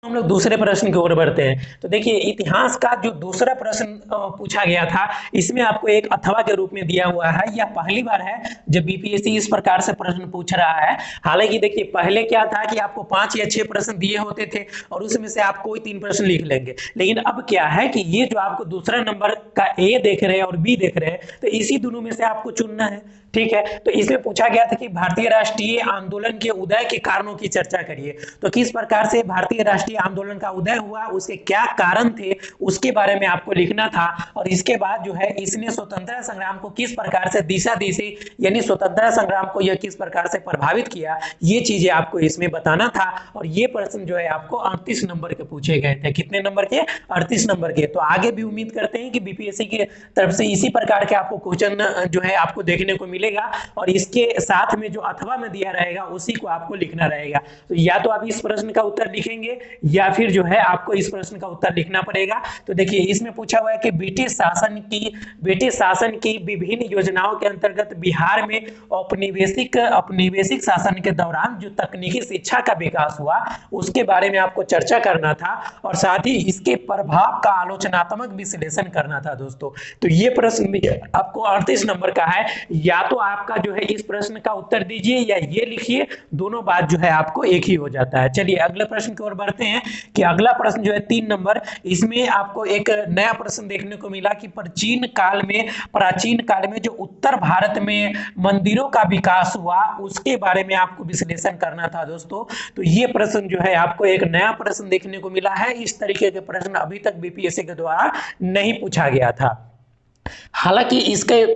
हम लोग दूसरे प्रश्न की ओर बढ़ते हैं। तो देखिए इतिहास का जो दूसरा प्रश्न पूछा गया था, इसमें आपको एक अथवा के रूप में दिया हुआ है। यह पहली बार है जब बीपीएससी इस प्रकार से प्रश्न पूछ रहा है। हालांकि देखिए पहले क्या था कि आपको 5 या 6 प्रश्न दिए होते थे और उसमें से आप कोई 3 प्रश्न लिख लेंगे, लेकिन अब क्या है कि ये जो आपको दूसरा नंबर का ए देख रहे हैं और बी देख रहे हैं, तो इसी दोनों में से आपको चुनना है। ठीक है, तो इसमें पूछा गया था कि भारतीय राष्ट्रीय आंदोलन के उदय के कारणों की चर्चा करिए। तो किस प्रकार से भारतीय राष्ट्रीय आंदोलन का उदय हुआ, उसके क्या कारण थे, उसके बारे में आपको लिखना था। और इसके बाद जो है इसने स्वतंत्रता संग्राम को किस प्रकार से दिशा दी थी, यानी स्वतंत्रता संग्राम को यह किस प्रकार से प्रभावित किया, ये चीजें आपको इसमें बताना था। और ये प्रश्न जो है आपको 38 नंबर के पूछे गए थे। कितने नंबर के? 38 नंबर के। तो आगे भी उम्मीद करते हैं कि बीपीएससी की तरफ से इसी प्रकार के आपको क्वेश्चन जो है आपको देखने को मिलेगा, और इसके साथ में जो अथवा में दिया रहेगा उसी को आपको लिखना रहेगा। तो या तो आप इस प्रश्न का उत्तर लिखेंगे या फिर जो है आपको इस प्रश्न का उत्तर लिखना पड़ेगा। तो देखिए इसमें पूछा हुआ है कि ब्रिटिश शासन की विभिन्न योजनाओं के अंतर्गत बिहार में औपनिवेशिक शासन के दौरान जो तकनीकी शिक्षा का विकास हुआ उसके बारे में आपको चर्चा करना था, और साथ ही इसके प्रभाव का आलोचनात्मक विश्लेषण करना था दोस्तों। तो ये प्रश्न भी आपको 38 नंबर का है। या तो आपका जो है इस प्रश्न का उत्तर दीजिए या ये लिखिए, दोनों बात जो है आपको एक ही हो जाता है। चलिए अगले प्रश्न की ओर बढ़ते हैं कि अगला प्रश्न जो है 3 नंबर, इसमें आपको एक नया प्रश्न देखने को मिला कि प्राचीन काल में जो उत्तर भारत में मंदिरों का विकास हुआ उसके बारे में आपको विश्लेषण करना था दोस्तों। तो ये प्रश्न जो है आपको एक नया प्रश्न देखने को मिला है। इस तरीके के प्रश्न अभी तक बीपीएससी के द्वारा नहीं पूछा गया था। हालांकि इसके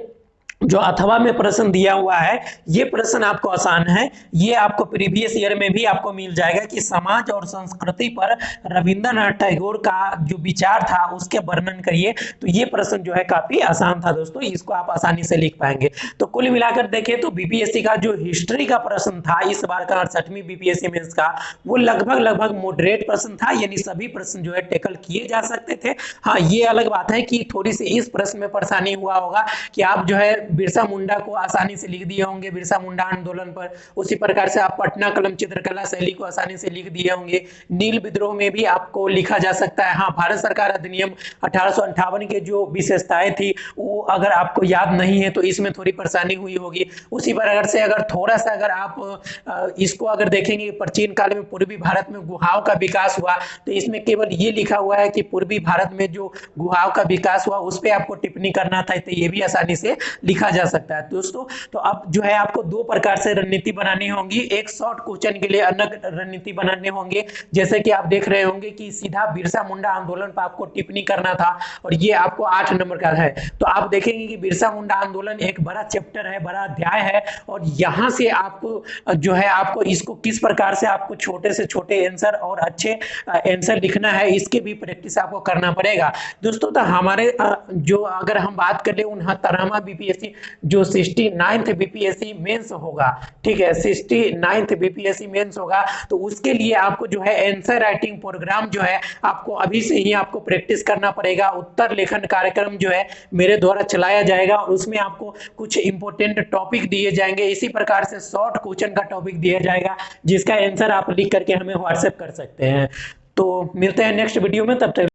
जो अथवा में प्रश्न दिया हुआ है ये प्रश्न आपको आसान है। ये आपको प्रीवियस ईयर में भी आपको मिल जाएगा कि समाज और संस्कृति पर रविंद्रनाथ टैगोर का जो विचार था उसके वर्णन करिए। तो ये प्रश्न जो है काफी आसान था दोस्तों, इसको आप आसानी से लिख पाएंगे। तो कुल मिलाकर देखें तो बीपीएससी का जो हिस्ट्री का प्रश्न था इस बार का 68वीं बीपीएससी मेंस का, वो लगभग मॉडरेट प्रश्न था, यानी सभी प्रश्न जो है टेकल किए जा सकते थे। हाँ, ये अलग बात है कि थोड़ी सी इस प्रश्न में परेशानी हुआ होगा कि आप जो है बिरसा मुंडा को आसानी से लिख दिए होंगे बिरसा मुंडा आंदोलन पर, उसी प्रकार से आप पटना कलम चित्रकला शैली को आसानी से लिख दिए होंगे। नील विद्रोह में भी आपको लिखा जा सकता है। हाँ, भारत सरकार अधिनियम 1858 के जो विशेषताएं थी वो अगर आपको याद नहीं है तो इसमें थोड़ी परेशानी हुई होगी। उसी प्रकार से अगर थोड़ा सा अगर आप इसको अगर देखेंगे प्राचीन काल में पूर्वी भारत में गुहाओं का विकास हुआ, तो इसमें केवल ये लिखा हुआ है कि पूर्वी भारत में जो गुहाओं का विकास हुआ उस पर आपको टिप्पणी करना था, तो ये भी आसानी से लिखा जा सकता है दोस्तों। तो अब जो है आपको 2 प्रकार से रणनीति बनानी होगी। एक शॉर्ट क्वेश्चन के लिए अलग रणनीति बनाने होंगे, जैसे कि आप देख रहे होंगे कि सीधा बिरसा मुंडा आंदोलन पर आपको टिप्पणी करना था और ये आपको 8 नंबर का है। तो आप देखेंगे कि बिरसा मुंडा आंदोलन एक बड़ा चैप्टर है, बड़ा अध्याय है, और यहां से आपको जो है आपको इसको किस प्रकार से आपको छोटे से छोटे आंसर और अच्छे आंसर लिखना है इसके भी प्रैक्टिस आपको करना पड़ेगा दोस्तों। तो हमारे जो अगर हम बात करें 69वां बीपीएससी जो 69th बीपीएससी मेंस होगा, ठीक है, 69th बीपीएससी मेंस होगा, तो उसके लिए आपको जो है आंसर राइटिंग प्रोग्राम जो है आपको अभी से ही आपको प्रैक्टिस करना पड़ेगा। उत्तर लेखन कार्यक्रम जो है मेरे द्वारा चलाया जाएगा और उसमें आपको कुछ इंपॉर्टेंट टॉपिक दिए जाएंगे। इसी प्रकार से शॉर्ट क्वेश्चन का टॉपिक दिया जाएगा जिसका आंसर आप लिख करके हमें व्हाट्सएप कर सकते हैं। तो मिलते हैं नेक्स्ट वीडियो में, तब तक